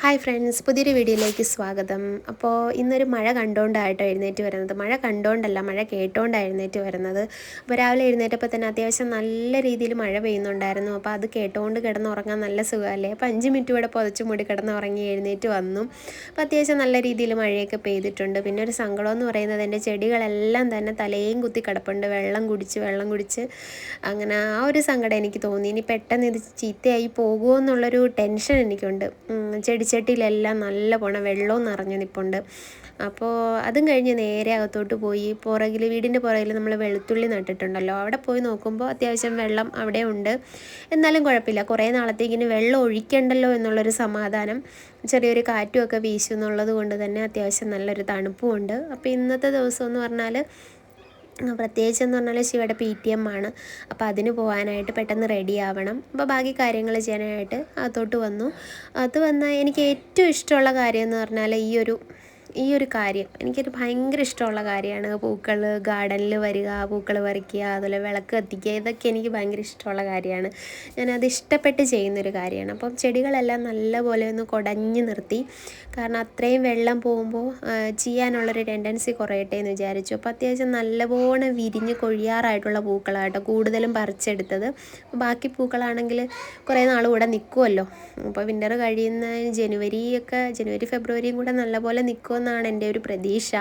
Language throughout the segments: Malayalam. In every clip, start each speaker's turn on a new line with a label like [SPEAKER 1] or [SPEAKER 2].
[SPEAKER 1] ഹായ് ഫ്രണ്ട്സ്, പുതിയൊരു വീഡിയോയിലേക്ക് സ്വാഗതം. അപ്പോൾ ഇന്നൊരു മഴ കണ്ടുകൊണ്ടായിട്ടോ എഴുന്നേറ്റ് വരുന്നത്. മഴ കണ്ടുകൊണ്ടല്ല, മഴ കേട്ടുകൊണ്ടാണ് എഴുന്നേറ്റ് വരുന്നത്. അപ്പോൾ രാവിലെ എഴുന്നേറ്റപ്പോൾ തന്നെ അത്യാവശ്യം നല്ല രീതിയിൽ മഴ പെയ്യുന്നുണ്ടായിരുന്നു. അപ്പോൾ അത് കേട്ടുകൊണ്ട് കിടന്നുറങ്ങാൻ നല്ല സുഖമല്ലേ. അപ്പോൾ 5 മിനിറ്റ് ഇവിടെ പുതച്ച് മൂടി കിടന്നുറങ്ങി എഴുന്നേറ്റ് വന്നു. അപ്പോൾ അത്യാവശ്യം നല്ല രീതിയിൽ മഴയൊക്കെ പെയ്തിട്ടുണ്ട്. പിന്നെ ഒരു സങ്കടം എന്ന് പറയുന്നത് എൻ്റെ ചെടികളെല്ലാം തന്നെ തലയും കുത്തി കിടപ്പുണ്ട്. വെള്ളം കുടിച്ച് അങ്ങനെ ആ ഒരു സങ്കടം എനിക്ക് തോന്നി. ഇനി പെട്ടെന്ന് ഇത് ചീത്തയായി പോകുമോ എന്നുള്ളൊരു ടെൻഷൻ എനിക്കുണ്ട്. ചെടിച്ചട്ടിയിലെല്ലാം നല്ല വെള്ളവും നിറഞ്ഞു നിൽപ്പുണ്ട്. അപ്പോൾ അതും കഴിഞ്ഞ് നേരെ അകത്തോട്ട് പോയി വീടിൻ്റെ പുറകിൽ നമ്മൾ വെളുത്തുള്ളി നട്ടിട്ടുണ്ടല്ലോ, അവിടെ പോയി നോക്കുമ്പോൾ അത്യാവശ്യം വെള്ളം അവിടെ ഉണ്ട്. എന്നാലും കുഴപ്പമില്ല, കുറേ നാളത്തേക്കിന് വെള്ളം ഒഴിക്കണ്ടല്ലോ എന്നുള്ളൊരു സമാധാനം. ചെറിയൊരു കാറ്റുമൊക്കെ വീശും എന്നുള്ളത് കൊണ്ട് തന്നെ അത്യാവശ്യം നല്ലൊരു തണുപ്പും ഉണ്ട്. അപ്പോൾ ഇന്നത്തെ ദിവസം എന്ന് പറഞ്ഞാൽ പ്രത്യേകിച്ചെന്ന് പറഞ്ഞാൽ ശിവയുടെ PTM ആണ്. അപ്പോൾ അതിന് പോകാനായിട്ട് പെട്ടെന്ന് റെഡി ആവണം. അപ്പോൾ ബാക്കി കാര്യങ്ങൾ ചെയ്യാനായിട്ട് അകത്തോട്ട് വന്നു. അത് വന്നാൽ എനിക്ക് ഏറ്റവും ഇഷ്ടമുള്ള കാര്യം എന്ന് പറഞ്ഞാൽ ഈ ഒരു കാര്യം എനിക്കൊരു ഭയങ്കര ഇഷ്ടമുള്ള കാര്യമാണ്. പൂക്കൾ ഗാർഡനിൽ വരിക, പൂക്കൾ പറിക്കുക, അതുപോലെ വിളക്ക് കത്തിക്കുക, ഇതൊക്കെ എനിക്ക് ഭയങ്കര ഇഷ്ടമുള്ള കാര്യമാണ്. ഞാനത് ഇഷ്ടപ്പെട്ട് ചെയ്യുന്നൊരു കാര്യമാണ്. അപ്പം ചെടികളെല്ലാം നല്ലപോലെ ഒന്ന് കുടഞ്ഞ് നിർത്തി. കാരണം അത്രയും വെള്ളം പോകുമ്പോൾ ചെയ്യാനുള്ളൊരു ടെൻഡൻസി കുറയട്ടെ എന്ന് വിചാരിച്ചു. അപ്പോൾ അത്യാവശ്യം നല്ലപോലെ വിരിഞ്ഞ് കൊഴിയാറായിട്ടുള്ള പൂക്കളാട്ടോ കൂടുതലും പറിച്ചെടുത്തത്. ബാക്കി പൂക്കളാണെങ്കിൽ കുറേ നാൾ കൂടെ നിൽക്കുമല്ലോ. അപ്പോൾ വിൻ്റർ കഴിയുന്ന ജനുവരി ഫെബ്രുവരിയും കൂടെ നല്ലപോലെ നിൽക്കുമെന്നാണ് എൻ്റെ ഒരു പ്രതീക്ഷ.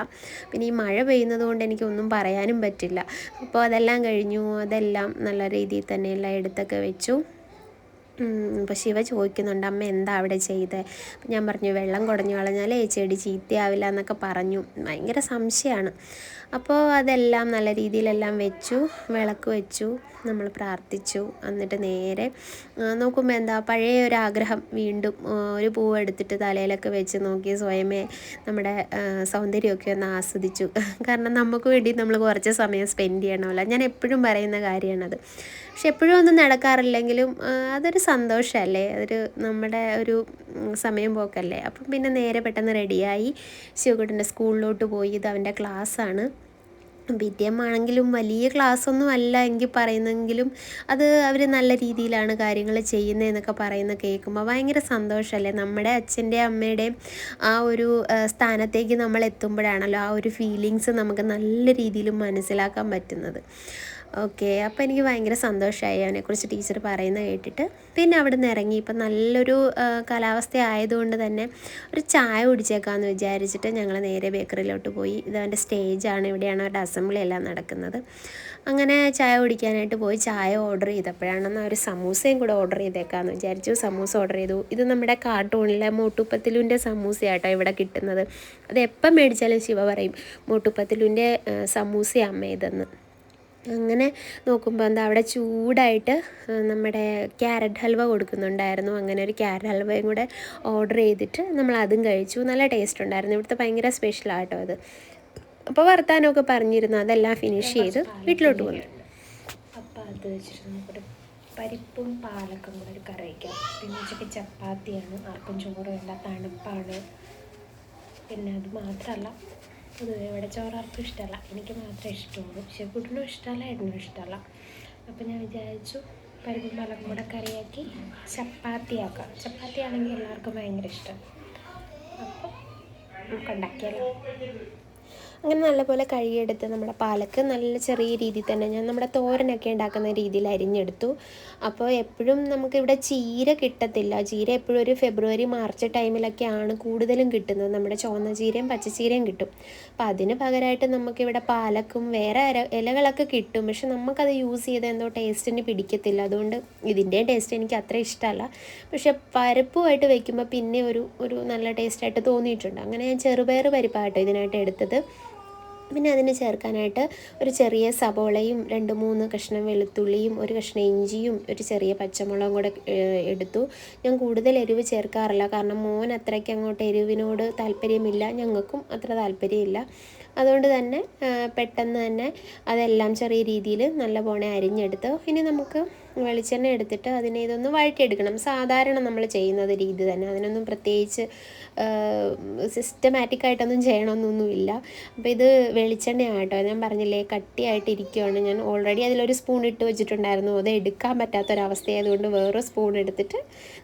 [SPEAKER 1] പിന്നെ ഈ മഴ പെയ്യുന്നത് കൊണ്ട് എനിക്കൊന്നും പറയാനും പറ്റില്ല. അപ്പോൾ അതെല്ലാം കഴിഞ്ഞു. അതെല്ലാം നല്ല രീതിയിൽ തന്നെ എല്ലാം എടുത്തൊക്കെ വെച്ചു. അപ്പോൾ ശിവ ചോദിക്കുന്നുണ്ട്, അമ്മ എന്താ അവിടെ ചെയ്തത്? അപ്പം ഞാൻ പറഞ്ഞു, വെള്ളം കുടഞ്ഞു കളഞ്ഞാലേ ചെടി ചീത്തയാവില്ല എന്നൊക്കെ പറഞ്ഞു. ഭയങ്കര സംശയമാണ്. അപ്പോൾ അതെല്ലാം നല്ല രീതിയിലെല്ലാം വെച്ചു, വിളക്ക് വെച്ചു, നമ്മൾ പ്രാർത്ഥിച്ചു. എന്നിട്ട് നേരെ നോക്കുമ്പോൾ എന്താ പഴയ ഒരു ആഗ്രഹം വീണ്ടും ഒരു പൂവ് എടുത്തിട്ട് തലയിലൊക്കെ വെച്ച് നോക്കി സ്വയമേ നമ്മുടെ സൗന്ദര്യമൊക്കെ ഒന്ന് ആസ്വദിച്ചു. കാരണം നമുക്ക് വേണ്ടി നമ്മൾ കുറച്ച് സമയം സ്പെൻഡ് ചെയ്യണമല്ലോ. ഞാൻ എപ്പോഴും പറയുന്ന കാര്യമാണത്. പക്ഷെ എപ്പോഴും ഒന്നും നടക്കാറില്ലെങ്കിലും അതൊരു സന്തോഷമല്ലേ, അതൊരു നമ്മുടെ ഒരു സമയം പോക്കല്ലേ. അപ്പം പിന്നെ നേരെ പെട്ടെന്ന് റെഡിയായി ശിവകുട്ടൻ്റെ സ്കൂളിലോട്ട് പോയി. ഇത് അവൻ്റെ ക്ലാസ്സാണ്. PTM ആണെങ്കിലും വലിയ ക്ലാസ്സൊന്നും അല്ല എങ്കിൽ പറയുന്നെങ്കിലും അത് അവർ നല്ല രീതിയിലാണ് കാര്യങ്ങൾ ചെയ്യുന്നതെന്നൊക്കെ പറയുന്ന കേൾക്കുമ്പോൾ ഭയങ്കര സന്തോഷമല്ലേ. നമ്മുടെ അച്ഛൻ്റെയും അമ്മയുടെയും ആ ഒരു സ്ഥാനത്തേക്ക് നമ്മൾ എത്തുമ്പോഴാണല്ലോ ആ ഒരു ഫീലിങ്സ് നമുക്ക് നല്ല രീതിയിൽ മനസ്സിലാക്കാൻ പറ്റുന്നത്. ഓക്കെ, അപ്പോൾ എനിക്ക് ഭയങ്കര സന്തോഷമായി അവനെക്കുറിച്ച് ടീച്ചർ പറയുന്നത് കേട്ടിട്ട്. പിന്നെ അവിടെ നിന്ന് ഇറങ്ങി. ഇപ്പം നല്ലൊരു കാലാവസ്ഥ ആയതുകൊണ്ട് തന്നെ ഒരു ചായ കുടിച്ചേക്കാമെന്ന് വിചാരിച്ചിട്ട് ഞങ്ങൾ നേരെ ബേക്കറിയിലോട്ട് പോയി. ഇതവൻ്റെ സ്റ്റേജാണ്, ഇവിടെയാണ് അവരുടെ അസംബ്ലി എല്ലാം നടക്കുന്നത്. അങ്ങനെ ചായ കുടിക്കാനായിട്ട് പോയി. ചായ ഓർഡർ ചെയ്തപ്പോഴാണെന്ന് ഒരു സമൂസയും കൂടെ ഓർഡർ ചെയ്തേക്കാമെന്ന് വിചാരിച്ചു. സമൂസ ഓർഡർ ചെയ്തു. ഇത് നമ്മുടെ കാർട്ടൂണിലെ മോട്ടുപത്ലുവിൻ്റെ സമൂസയാട്ടോ ഇവിടെ കിട്ടുന്നത്. അത് എപ്പം മേടിച്ചാലും ശിവ പറയും മോട്ടുപത്ലുവിൻ്റെ സമൂസ അമ്മ ഇതെന്ന്. അങ്ങനെ നോക്കുമ്പോൾ എന്താ അവിടെ ചൂടായിട്ട് നമ്മുടെ ക്യാരറ്റ് ഹൽവ കൊടുക്കുന്നുണ്ടായിരുന്നു. അങ്ങനെ ഒരു ക്യാരറ്റ് ഹൽവയും കൂടെ ഓർഡർ ചെയ്തിട്ട് നമ്മൾ അതും കഴിച്ചു. നല്ല ടേസ്റ്റ് ഉണ്ടായിരുന്നു. ഇവിടുത്തെ ഭയങ്കര സ്പെഷ്യലാട്ടോ അത്. അപ്പോൾ വർത്താനമൊക്കെ പറഞ്ഞിരുന്നു. അതെല്ലാം ഫിനിഷ് ചെയ്ത് വീട്ടിലോട്ട് വന്നു.
[SPEAKER 2] അപ്പോൾ അത് വെച്ചിട്ട് നമുക്കൊരു പരിപ്പും പാലക്കും കൂടെ ഒരു കറി വയ്ക്കാം. പിന്നെ ഉച്ചയ്ക്ക് ചപ്പാത്തിയാണ്, ആർക്കും ചോറ് വേണ്ട, തണുപ്പാണ്. പിന്നെ അത് മാത്രമല്ല, പൊതുവെ ഇവിടെ ചോറാർക്കും ഇഷ്ടമല്ല, എനിക്ക് മാത്രമേ ഇഷ്ടമുള്ളൂ. ശിവകുട്ടനും ഇഷ്ടമല്ല, ഏട്ടനും ഇഷ്ടമല്ല. അപ്പോൾ ഞാൻ വിചാരിച്ചു പരിപ്പും പാലക്കും കൂടെ കറിയാക്കി ചപ്പാത്തിയാക്കാം. ചപ്പാത്തിയാണെങ്കിൽ എല്ലാവർക്കും ഭയങ്കര ഇഷ്ടം. അപ്പോൾ നമുക്ക് ഉണ്ടാക്കിയാലോ.
[SPEAKER 1] അങ്ങനെ നല്ലപോലെ കഴുകിയെടുത്ത് നമ്മുടെ പാലക്ക് നല്ല ചെറിയ രീതിയിൽ തന്നെ ഞാൻ നമ്മുടെ തോരനൊക്കെ ഉണ്ടാക്കുന്ന രീതിയിൽ അരിഞ്ഞെടുത്തു. അപ്പോൾ എപ്പോഴും നമുക്കിവിടെ ചീര കിട്ടത്തില്ല. ചീര എപ്പോഴും ഒരു ഫെബ്രുവരി മാർച്ച് ടൈമിലൊക്കെയാണ് കൂടുതലും കിട്ടുന്നത്. നമ്മുടെ ചുവന്ന ചീരയും പച്ചച്ചീരയും കിട്ടും. അപ്പോൾ അതിന് പകരമായിട്ട് നമുക്കിവിടെ പാലക്കും വേറെ ഇലകളൊക്കെ കിട്ടും. പക്ഷെ നമുക്കത് യൂസ് ചെയ്ത് എന്തോ ടേസ്റ്റിന് പിടിക്കത്തില്ല. അതുകൊണ്ട് ഇതിൻ്റെയും ടേസ്റ്റ് എനിക്ക് അത്ര ഇഷ്ടമല്ല. പക്ഷെ പരിപ്പുമായിട്ട് വയ്ക്കുമ്പോൾ പിന്നെ ഒരു നല്ല ടേസ്റ്റായിട്ട് തോന്നിയിട്ടുണ്ട്. അങ്ങനെ ഞാൻ ചെറുപയർ പരിപ്പായിട്ടോ ഇതിനായിട്ട് എടുത്തത്. പിന്നെ അതിന് ചേർക്കാനായിട്ട് ഒരു ചെറിയ സബോളയും 2-3 കഷ്ണം വെളുത്തുള്ളിയും ഒരു കഷ്ണം ഇഞ്ചിയും ഒരു ചെറിയ പച്ചമുളകും കൂടെ എടുത്തു. ഞാൻ കൂടുതൽ എരിവ് ചേർക്കാറില്ല, കാരണം മോൻ അത്രയ്ക്ക് അങ്ങോട്ട് എരിവിനോട് താല്പര്യമില്ല, ഞങ്ങൾക്കും അത്ര താല്പര്യമില്ല. അതുകൊണ്ട് തന്നെ പെട്ടെന്ന് തന്നെ അതെല്ലാം ചെറിയ രീതിയിൽ നല്ലപോലെ അരിഞ്ഞെടുത്ത് ഇനി നമുക്ക് വെളിച്ചെണ്ണ എടുത്തിട്ട് അതിനെ ഇതൊന്ന് വഴറ്റിയെടുക്കണം. സാധാരണ നമ്മൾ ചെയ്യുന്നത് രീതി തന്നെ, അതിനൊന്നും പ്രത്യേകിച്ച് സിസ്റ്റമാറ്റിക് ആയിട്ടൊന്നും ചെയ്യണമെന്നൊന്നുമില്ല. അപ്പോൾ ഇത് വെളിച്ചെണ്ണയാണ് കേട്ടോ, ഞാൻ പറഞ്ഞില്ലേ കട്ടിയായിട്ട് ഇരിക്കുകയാണ്. ഞാൻ ഓൾറെഡി അതിലൊരു സ്പൂൺ ഇട്ട് വെച്ചിട്ടുണ്ടായിരുന്നു, അത് എടുക്കാൻ പറ്റാത്തൊരവസ്ഥയായതുകൊണ്ട് വേറെ സ്പൂൺ എടുത്തിട്ട്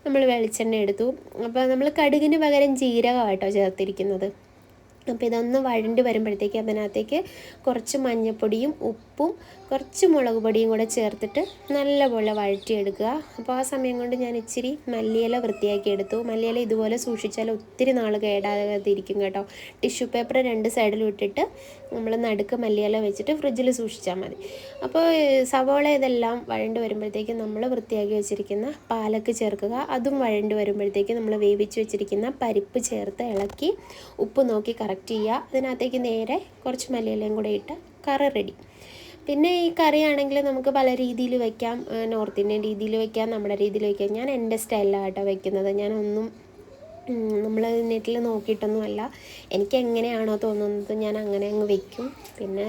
[SPEAKER 1] നമ്മൾ വെളിച്ചെണ്ണ എടുത്തു. അപ്പോൾ നമ്മൾ കടുകിന് പകരം ജീരകമായിട്ടോ ചേർത്തിരിക്കുന്നത്. അപ്പോൾ ഇതൊന്ന് വഴണ്ടി വരുമ്പോഴത്തേക്ക് അതിനകത്തേക്ക് കുറച്ച് മഞ്ഞൾപ്പൊടിയും ഉപ്പും കുറച്ച് മുളക് പൊടിയും കൂടെ ചേർത്തിട്ട് നല്ലപോലെ വഴറ്റിയെടുക്കുക. അപ്പോൾ ആ സമയം കൊണ്ട് ഞാൻ ഇച്ചിരി മല്ലിയില വൃത്തിയാക്കി എടുത്തു. മല്ലിയില ഇതുപോലെ സൂക്ഷിച്ചാൽ ഒത്തിരി നാൾ കേടാകാതിരിക്കും കേട്ടോ. ടിഷ്യൂ പേപ്പർ 2 സൈഡിലും ഇട്ടിട്ട് നമ്മൾ നടുക്ക് മല്ലിയില വെച്ചിട്ട് ഫ്രിഡ്ജിൽ സൂക്ഷിച്ചാൽ മതി. അപ്പോൾ സവോള ഇതെല്ലാം വഴണ്ട് വരുമ്പോഴത്തേക്ക് നമ്മൾ വൃത്തിയാക്കി വെച്ചിരിക്കുന്ന പാലക്ക് ചേർക്കുക. അതും വഴണ്ട് വരുമ്പോഴത്തേക്ക് നമ്മൾ വേവിച്ച് വെച്ചിരിക്കുന്ന പരിപ്പ് ചേർത്ത് ഇളക്കി ഉപ്പ് നോക്കി കറക്റ്റ് ചെയ്യുക. അതിനകത്തേക്ക് നേരെ കുറച്ച് മല്ലിയിലയും കൂടെ ഇട്ട് കറി റെഡി. പിന്നെ ഈ കറിയാണെങ്കിൽ നമുക്ക് പല രീതിയിൽ വയ്ക്കാം. നോർത്ത് ഇന്ത്യൻ രീതിയിൽ വയ്ക്കാം, നമ്മുടെ രീതിയിൽ വയ്ക്കാം. ഞാൻ എൻ്റെ സ്റ്റൈലിലാട്ടോ വയ്ക്കുന്നത്. ഞാനൊന്നും നമ്മൾ നെറ്റിൽ നോക്കിയിട്ടൊന്നുമല്ല, എനിക്ക് എങ്ങനെയാണോ തോന്നുന്നത് ഞാൻ അങ്ങനെ അങ്ങ് വയ്ക്കും. പിന്നെ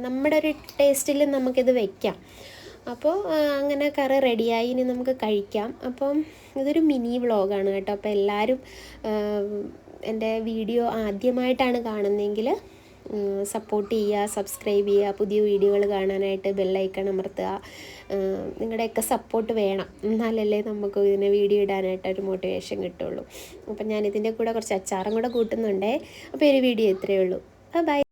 [SPEAKER 1] നമ്മുടെ ഒരു ടേസ്റ്റിൽ നമുക്കിത് വയ്ക്കാം. അപ്പോൾ അങ്ങനെ കറി റെഡിയായി, ഇനി നമുക്ക് കഴിക്കാം. അപ്പം ഇതൊരു മിനി വ്ളോഗാണ് കേട്ടോ. അപ്പോൾ എല്ലാവരും എൻ്റെ വീഡിയോ ആദ്യമായിട്ടാണ് കാണുന്നതെങ്കിൽ സപ്പോർട്ട് ചെയ്യുക, സബ്സ്ക്രൈബ് ചെയ്യുക, പുതിയ വീഡിയോകൾ കാണാനായിട്ട് ബെല്ലൈക്കൺ അമർത്തുക. നിങ്ങളുടെയൊക്കെ സപ്പോർട്ട് വേണം, എന്നാലല്ലേ നമുക്ക് ഇതിനെ വീഡിയോ ഇടാനായിട്ടൊരു മോട്ടിവേഷൻ കിട്ടുള്ളൂ. അപ്പം ഞാനിതിൻ്റെ കൂടെ കുറച്ച് അച്ചാറും കൂടെ കൂട്ടുന്നുണ്ടേ. അപ്പോൾ ഒരു വീഡിയോ ഇത്രയേ ഉള്ളൂ. ബൈ.